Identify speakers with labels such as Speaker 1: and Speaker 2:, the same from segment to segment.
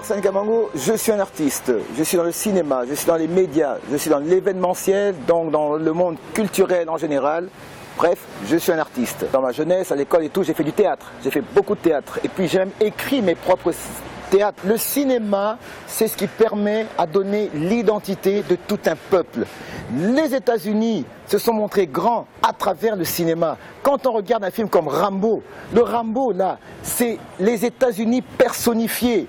Speaker 1: Arsène Kamango, je suis un artiste, je suis dans le cinéma, je suis dans les médias, je suis dans l'événementiel, donc dans le monde culturel en général. Bref, je suis un artiste. Dans ma jeunesse, à l'école et tout, j'ai fait du théâtre, j'ai fait beaucoup de théâtre. Et puis j'ai même écrit mes propres théâtres. Le cinéma, c'est ce qui permet à donner l'identité de tout un peuple. Les États-Unis se sont montrés grands à travers le cinéma. Quand on regarde un film comme Rambo, le Rambo là, c'est les États-Unis personnifiés.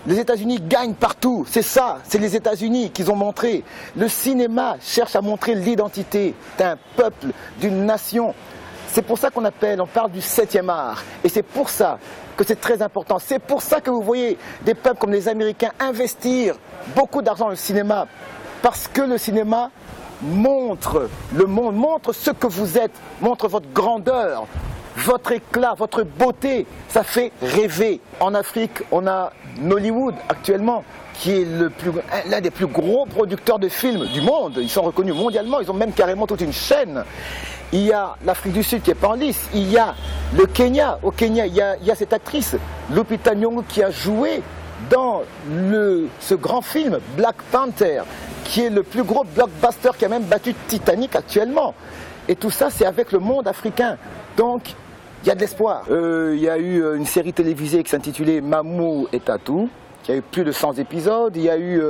Speaker 1: Les États-Unis gagnent partout, c'est ça, c'est les États-Unis qu'ils ont montré. Le cinéma cherche à montrer l'identité d'un peuple, d'une nation. C'est pour ça qu'on parle du 7e art. Et c'est pour ça que c'est très important. C'est pour ça que vous voyez des peuples comme les Américains investir beaucoup d'argent dans le cinéma. Parce que le cinéma montre le monde, montre ce que vous êtes, montre votre grandeur. Votre éclat, votre beauté, ça fait rêver. En Afrique, on a Nollywood actuellement, qui est l'un des plus gros producteurs de films du monde. Ils sont reconnus mondialement, ils ont même carrément toute une chaîne. Il y a l'Afrique du Sud qui n'est pas en lice. Il y a le Kenya. Au Kenya, il y a cette actrice, Lupita Nyong'o, qui a joué dans ce grand film Black Panther, qui est le plus gros blockbuster qui a même battu Titanic actuellement. Et tout ça, c'est avec le monde africain. Donc, il y a de l'espoir. Il y a eu une série télévisée qui s'intitulait Mamou et Tatou, qui a eu plus de 100 épisodes. Il y a eu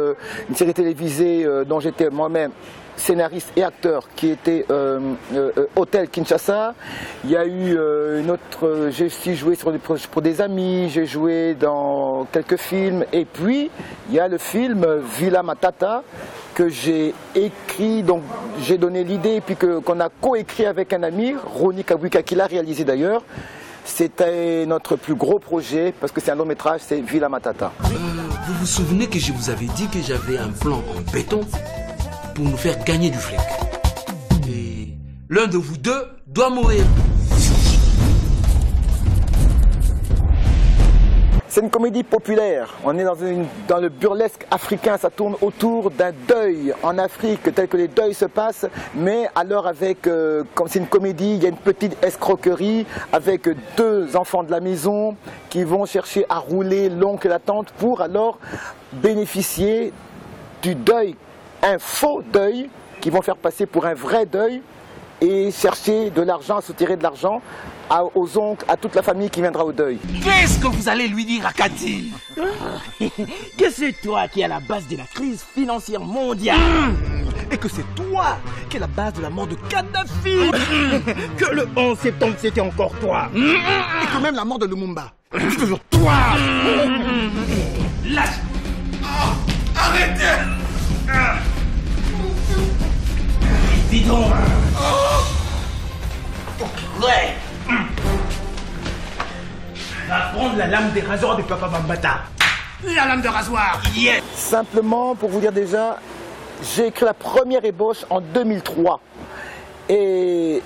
Speaker 1: une série télévisée dont j'étais moi-même scénariste et acteur, qui était Hôtel Kinshasa. Il y a eu une autre, j'ai aussi joué pour des amis, j'ai joué dans quelques films. Et puis, il y a le film Villa Matata, que j'ai écrit, donc j'ai donné l'idée, et puis qu'on a coécrit avec un ami, Ronnie Kabwika, qui l'a réalisé d'ailleurs. C'était notre plus gros projet, parce que c'est un long métrage, c'est Villa Matata.
Speaker 2: Vous vous souvenez que je vous avais dit que j'avais un plan en béton pour nous faire gagner du fric. Et l'un de vous deux doit mourir.
Speaker 1: C'est une comédie populaire. On est dans le burlesque africain. Ça tourne autour d'un deuil en Afrique, tel que les deuils se passent. Mais alors comme c'est une comédie, il y a une petite escroquerie avec deux enfants de la maison qui vont chercher à rouler l'oncle et la tante pour alors bénéficier du deuil, un faux deuil qu'ils vont faire passer pour un vrai deuil et chercher de l'argent, soutirer de l'argent aux oncles, à toute la famille qui viendra au deuil.
Speaker 2: Qu'est-ce que vous allez lui dire à Cathy?
Speaker 3: Que c'est toi qui es à la base de la crise financière mondiale.
Speaker 4: Et que c'est toi qui es la base de la mort de Kadhafi. Que le 11 septembre c'était encore toi. Et que même la mort de Lumumba, c'est toujours toi.
Speaker 2: Lâche. Arrêtez. Dis donc. Ouais. Va prendre la lame des rasoirs de Papa Bambata.
Speaker 4: La lame de rasoir.
Speaker 2: Yes.
Speaker 1: Simplement pour vous dire déjà, j'ai écrit la première ébauche en 2003. Et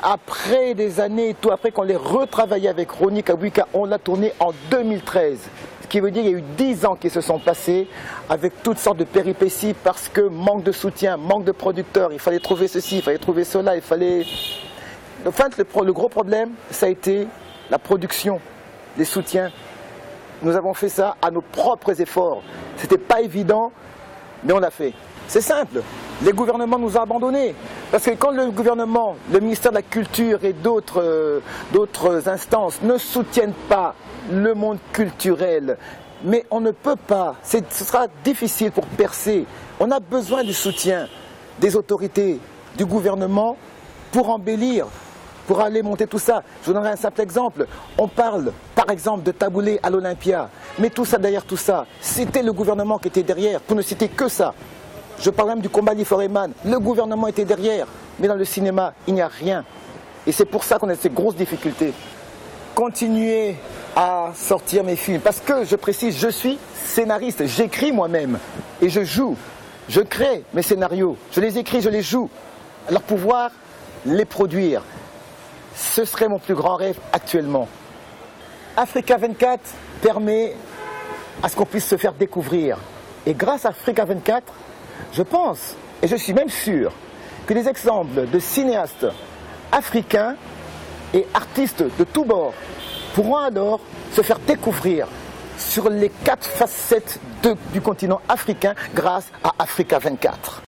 Speaker 1: après des années et tout, après qu'on l'ait retravaillé avec Ronnie Kabwika, on l'a tourné en 2013. Ce qui veut dire qu'il y a eu 10 ans qui se sont passés avec toutes sortes de péripéties parce que manque de soutien, manque de producteurs, il fallait trouver ceci, il fallait trouver cela, il fallait... Enfin, le gros problème, ça a été la production, les soutiens. Nous avons fait ça à nos propres efforts. C'était pas évident, mais on l'a fait. C'est simple, les gouvernements nous ont abandonnés. Parce que quand le gouvernement, le ministère de la Culture et d'autres instances ne soutiennent pas le monde culturel, mais on ne peut pas, ce sera difficile pour percer. On a besoin du soutien des autorités, du gouvernement pour embellir, pour aller monter tout ça. Je vous donnerai un simple exemple. On parle, par exemple, de taboulé à l'Olympia. Mais tout ça, derrière tout ça, c'était le gouvernement qui était derrière, pour ne citer que ça. Je parle même du combat Foreman. Le gouvernement était derrière. Mais dans le cinéma, il n'y a rien. Et c'est pour ça qu'on a ces grosses difficultés. Continuer à sortir mes films. Parce que, je précise, je suis scénariste. J'écris moi-même. Et je joue. Je crée mes scénarios. Je les écris, je les joue. Alors pouvoir les produire. Ce serait mon plus grand rêve actuellement. Africa 24 permet à ce qu'on puisse se faire découvrir. Et grâce à Africa 24, je pense, et je suis même sûr, que des exemples de cinéastes africains et artistes de tous bords pourront alors se faire découvrir sur les 4 facettes du continent africain grâce à Africa 24.